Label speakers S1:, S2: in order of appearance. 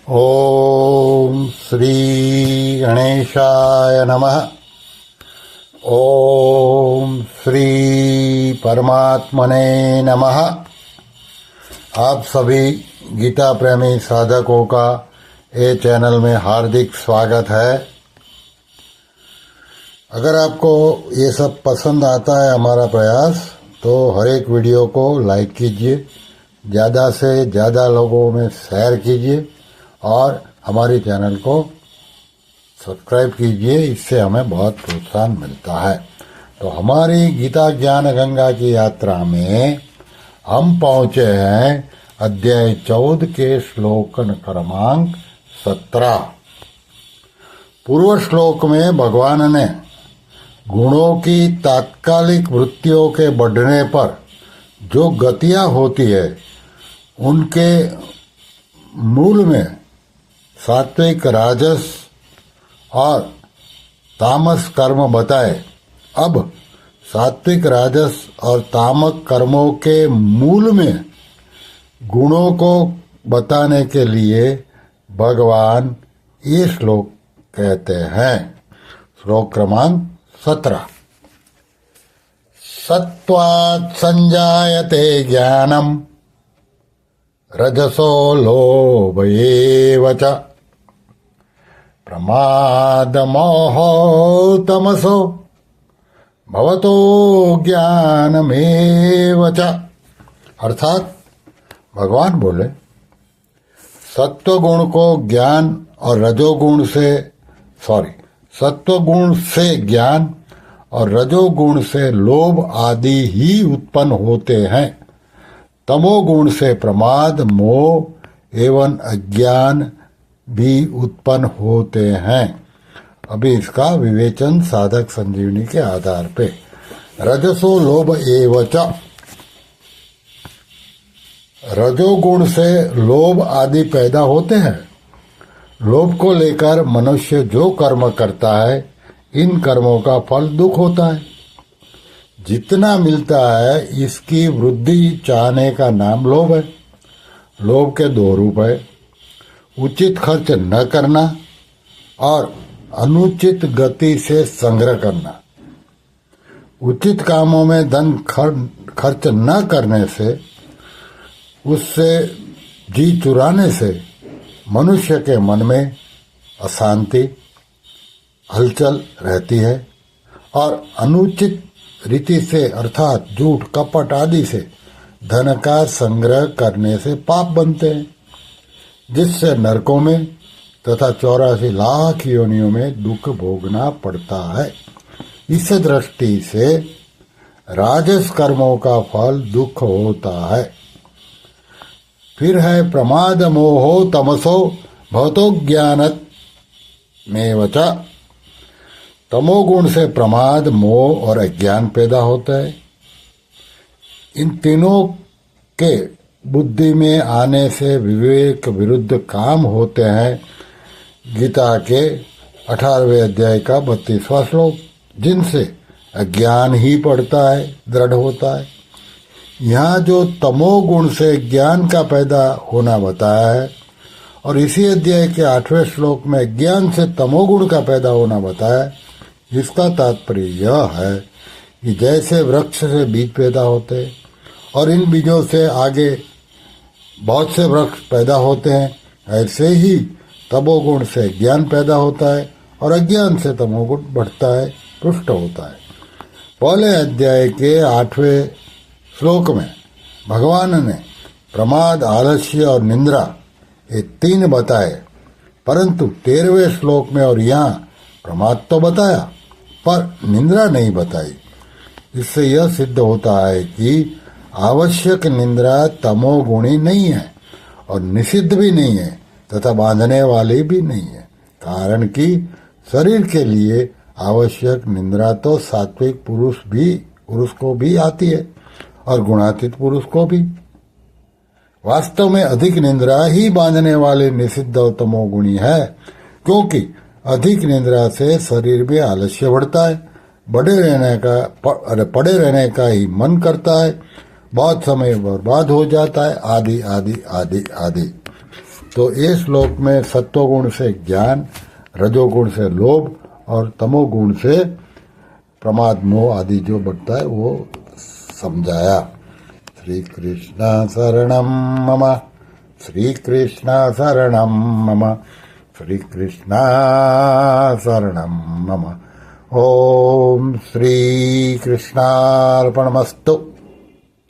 S1: ओम श्री गणेशाय नमः। ओम श्री परमात्मने नमः। आप सभी गीता प्रेमी साधकों का ये चैनल में हार्दिक स्वागत है। अगर आपको ये सब पसंद आता है हमारा प्रयास, तो हर एक वीडियो को लाइक कीजिए, ज़्यादा से ज़्यादा लोगों में शेयर कीजिए और हमारे चैनल को सब्सक्राइब कीजिए। इससे हमें बहुत प्रोत्साहन मिलता है। तो हमारी गीता ज्ञान गंगा की यात्रा में हम पहुंचे हैं अध्याय 14 के श्लोक क्रमांक 17। पूर्व श्लोक में भगवान ने गुणों की तात्कालिक वृत्तियों के बढ़ने पर जो गतियां होती है उनके मूल में सात्विक, राजस और तामस कर्म बताए। अब सात्विक, राजस और तामक कर्मों के मूल में गुणों को बताने के लिए भगवान ये श्लोक कहते हैं। श्लोक क्रमांक 17। सत्वात् संजायते ज्ञानम रजसो लोभ एव च प्रमादमोहो तमसो भवतो ज्ञानमेव च। अर्थात भगवान बोले, सत्वगुण को ज्ञान और रजोगुण से सत्वगुण से ज्ञान और रजोगुण से लोभ आदि ही उत्पन्न होते हैं। तमोगुण से प्रमाद, मोह एवं अज्ञान भी उत्पन्न होते हैं। अभी इसका विवेचन साधक संजीवनी के आधार पे। रजसो लोभ एवच, रजोगुण से लोभ आदि पैदा होते हैं। लोभ को लेकर मनुष्य जो कर्म करता है, इन कर्मों का फल दुख होता है। जितना मिलता है इसकी वृद्धि चाहने का नाम लोभ है। लोभ के दो रूप है, उचित खर्च न करना और अनुचित गति से संग्रह करना। उचित कामों में धन खर्च न करने से, उससे जी चुराने से मनुष्य के मन में अशांति, हलचल रहती है और अनुचित रीति से अर्थात झूठ, कपट आदि से धन का संग्रह करने से पाप बनते हैं, जिससे नरकों में तथा 84 लाख योनियों में दुख भोगना पड़ता है। इस दृष्टि से राजस कर्मों का फल दुख होता है। फिर है प्रमाद मोहो तमसो भवतो ज्ञानत मेवच। तमोगुण से प्रमाद, मोह और अज्ञान पैदा होता है। इन तीनों के बुद्धि में आने से विवेक विरुद्ध काम होते हैं। गीता के 18वें अध्याय का 32वां श्लोक, जिनसे अज्ञान ही पड़ता है, दृढ़ होता है। यहाँ जो तमोगुण से ज्ञान का पैदा होना बताया है और इसी अध्याय के 8वें श्लोक में ज्ञान से तमोगुण का पैदा होना बताया है, इसका तात्पर्य यह है कि जैसे वृक्ष से बीज पैदा होते हैं और इन बीजों से आगे बहुत से वृक्ष पैदा होते हैं, ऐसे ही तमोगुण से ज्ञान पैदा होता है और अज्ञान से तमोगुण बढ़ता है, पुष्ट होता है। पहले अध्याय के 8वें श्लोक में भगवान ने प्रमाद, आलस्य और निंद्रा ये 3 बताए, परंतु 13वें श्लोक में और यहाँ प्रमाद तो बताया पर निंद्रा नहीं बताई। इससे यह सिद्ध होता है कि आवश्यक निंद्रा तमोगुणी नहीं है और निषिद्ध भी नहीं है तथा बांधने वाली भी नहीं है। कारण कि शरीर के लिए आवश्यक निंद्रा तो सात्विक पुरुष को भी आती है और गुणातीत पुरुष को भी। वास्तव में अधिक निंद्रा ही बांधने वाले निषिद्ध और तमोगुणी है, क्योंकि अधिक निंद्रा से शरीर में आलस्य बढ़ता है, पड़े रहने का ही मन करता है, बहुत समय बर्बाद हो जाता है, आदि आदि आदि आदि। तो इस श्लोक में सत्वगुण से ज्ञान, रजोगुण से लोभ और तमोगुण से प्रमाद मोह आदि जो बढ़ता है वो समझाया। श्री कृष्ण शरणम मम, श्री कृष्ण शरणम मम, श्री कृष्ण शरणम मम। ओम श्री कृष्णार्पणमस्तु।